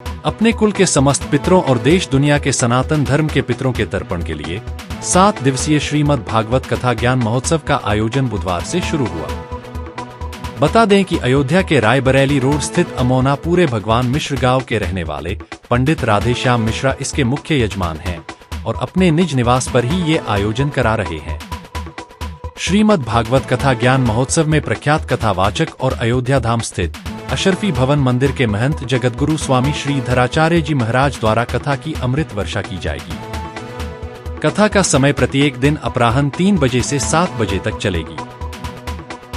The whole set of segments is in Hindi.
अपने कुल के समस्त पितरों और देश दुनिया के सनातन धर्म के पितरों के तर्पण के लिए 7 दिवसीय श्रीमद् भागवत कथा ज्ञान महोत्सव का आयोजन बुधवार से शुरू हुआ। बता दें कि अयोध्या के रायबरेली रोड स्थित अमोना पूरे भगवान मिश्र गांव के रहने वाले पंडित राधेश्याम मिश्रा इसके मुख्य यजमान हैं और अपने निज निवास पर ही ये आयोजन करा रहे हैं। श्रीमद् भागवत कथा ज्ञान महोत्सव में प्रख्यात कथावाचक और अयोध्या धाम स्थित अशरफी भवन मंदिर के महंत जगतगुरु स्वामी श्री धराचार्य जी महाराज द्वारा कथा की अमृत वर्षा की जाएगी। कथा का समय प्रत्येक दिन अपराह्न 3 बजे से 7 बजे तक चलेगी।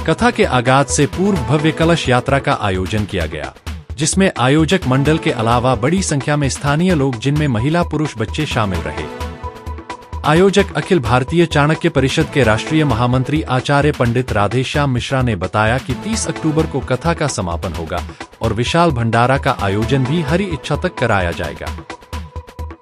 कथा के आगाज से पूर्व भव्य कलश यात्रा का आयोजन किया गया, जिसमें आयोजक मंडल के अलावा बड़ी संख्या में स्थानीय लोग जिनमें महिला पुरुष बच्चे शामिल रहे। आयोजक अखिल भारतीय चाणक्य परिषद के राष्ट्रीय महामंत्री आचार्य पंडित राधेश्याम मिश्रा ने बताया कि 30 अक्टूबर को कथा का समापन होगा और विशाल भंडारा का आयोजन भी हरि इच्छा तक कराया जाएगा।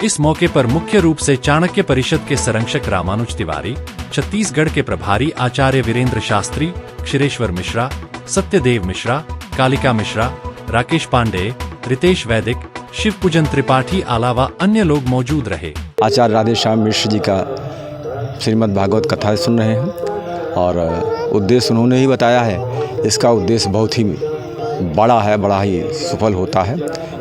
इस मौके पर मुख्य रूप से चाणक्य परिषद के संरक्षक रामानुज तिवारी, छत्तीसगढ़ के प्रभारी आचार्य वीरेंद्र शास्त्री, क्षीरेश्वर मिश्रा, सत्यदेव मिश्रा, कालिका मिश्रा, राकेश पांडे, रितेश वैदिक, शिव पूजन त्रिपाठी अलावा अन्य लोग मौजूद रहे। आचार्य राधेश्याम मिश्र जी का श्रीमद् भागवत कथा सुन रहे हैं और उद्देश्य उन्होंने ही बताया है। इसका उद्देश्य बहुत ही बड़ा है, बड़ा ही सफल होता है।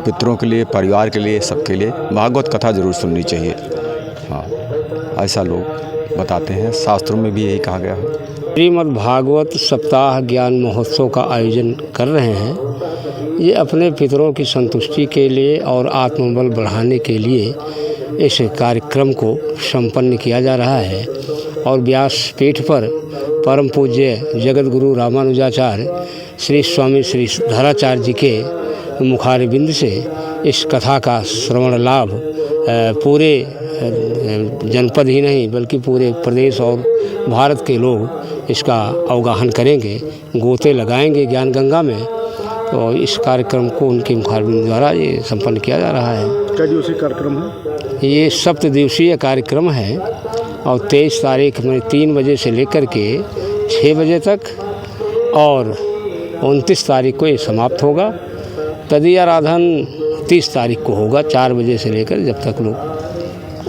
पितरों के लिए, परिवार के लिए, सबके लिए भागवत कथा जरूर सुननी चाहिए। हाँ, ऐसा लोग बताते हैं, शास्त्रों में भी यही कहा गया है। श्रीमद् भागवत सप्ताह ज्ञान महोत्सव का आयोजन कर रहे हैं। ये अपने पितरों की संतुष्टि के लिए और आत्मबल बढ़ाने के लिए इस कार्यक्रम को संपन्न किया जा रहा है और व्यासपीठ पर परम पूज्य जगत गुरु रामानुजाचार्य श्री स्वामी श्री धराचार्य जी के मुखारबिंद से इस कथा का श्रवण लाभ पूरे जनपद ही नहीं बल्कि पूरे प्रदेश और भारत के लोग इसका अवगाहन करेंगे, गोते लगाएंगे ज्ञान गंगा में। तो इस कार्यक्रम को उनके मुखारबिंद द्वारा ये संपन्न किया जा रहा है। क्या दिवसीय कार्यक्रम है? ये 7 दिवसीय कार्यक्रम है और 23 तारीख में 3 बजे से लेकर के 6 बजे तक और 29 तारीख को ये समाप्त होगा। तदीय आराधन 30 तारीख को होगा 4 बजे से लेकर जब तक लोग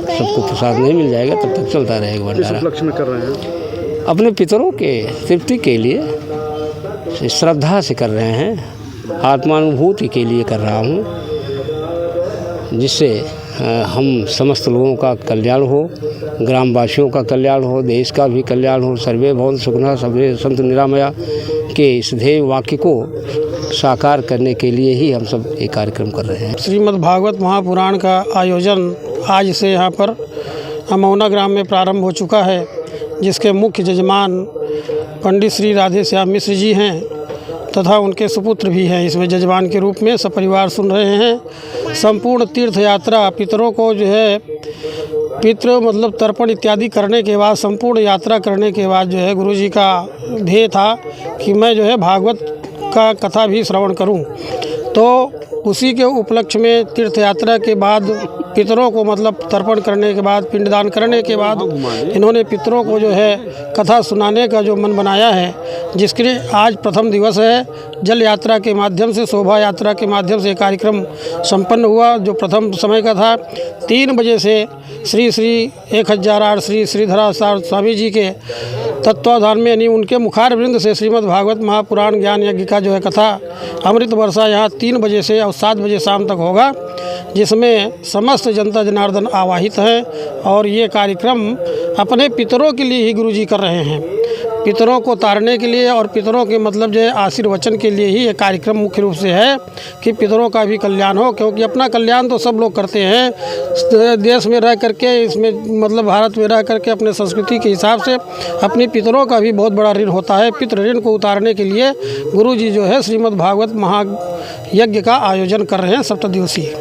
सबको प्रसाद नहीं मिल जाएगा तब तक चलता रहेगा भंडारा। किस उपलक्ष्य में कर रहे हैं? अपने पितरों के तृप्ति के लिए श्रद्धा से कर रहे हैं, आत्मानुभूति के लिए कर रहा हूँ, जिससे हम समस्त लोगों का कल्याण हो, ग्रामवासियों का कल्याण हो, देश का भी कल्याण हो। सर्वे भवन्तु सुखिनः सर्वे सन्तु निरामया के इस ध्येय वाक्य को साकार करने के लिए ही हम सब ये कार्यक्रम कर रहे हैं। श्रीमद् भागवत महापुराण का आयोजन आज से यहाँ पर अमोना ग्राम में प्रारंभ हो चुका है, जिसके मुख्य जजमान पंडित श्री राधेश्याम मिश्र जी हैं तथा उनके सुपुत्र भी हैं। इसमें जजमान के रूप में सपरिवार सुन रहे हैं। संपूर्ण तीर्थ यात्रा पितरों को जो है पितृ मतलब तर्पण इत्यादि करने के बाद, संपूर्ण यात्रा करने के बाद जो है गुरुजी का ध्येय था कि मैं जो है भागवत का कथा भी श्रवण करूं। तो उसी के उपलक्ष्य में तीर्थ यात्रा के बाद पितरों को मतलब तर्पण करने के बाद, पिंडदान करने के बाद इन्होंने पितरों को जो है कथा सुनाने का जो मन बनाया है, जिसके लिए आज प्रथम दिवस है। जल यात्रा के माध्यम से, शोभा यात्रा के माध्यम से कार्यक्रम संपन्न हुआ। जो प्रथम समय का था 3 बजे से श्री श्री 1008 श्री श्रीधरा स्वामी जी के तत्वाधान में यानी उनके मुखारबिंद से श्रीमद् भागवत महापुराण ज्ञान यज्ञ का जो है कथा अमृत वर्षा यहाँ 3 बजे से और 7 बजे शाम तक होगा, जिसमें समस्त जनता जनार्दन आवाहित हैं। और ये कार्यक्रम अपने पितरों के लिए ही गुरुजी कर रहे हैं, पितरों को तारने के लिए और पितरों के मतलब जो है आशीर्वचन के लिए ही ये कार्यक्रम मुख्य रूप से है कि पितरों का भी कल्याण हो। क्योंकि अपना कल्याण तो सब लोग करते हैं, देश में रह करके, इसमें मतलब भारत में रह करके अपने संस्कृति के हिसाब से अपने पितरों का भी बहुत बड़ा ऋण होता है। पितृ ऋण को उतारने के लिए गुरुजी जो है श्रीमद् भागवत महायज्ञ का आयोजन कर रहे हैं 7 दिवसीय।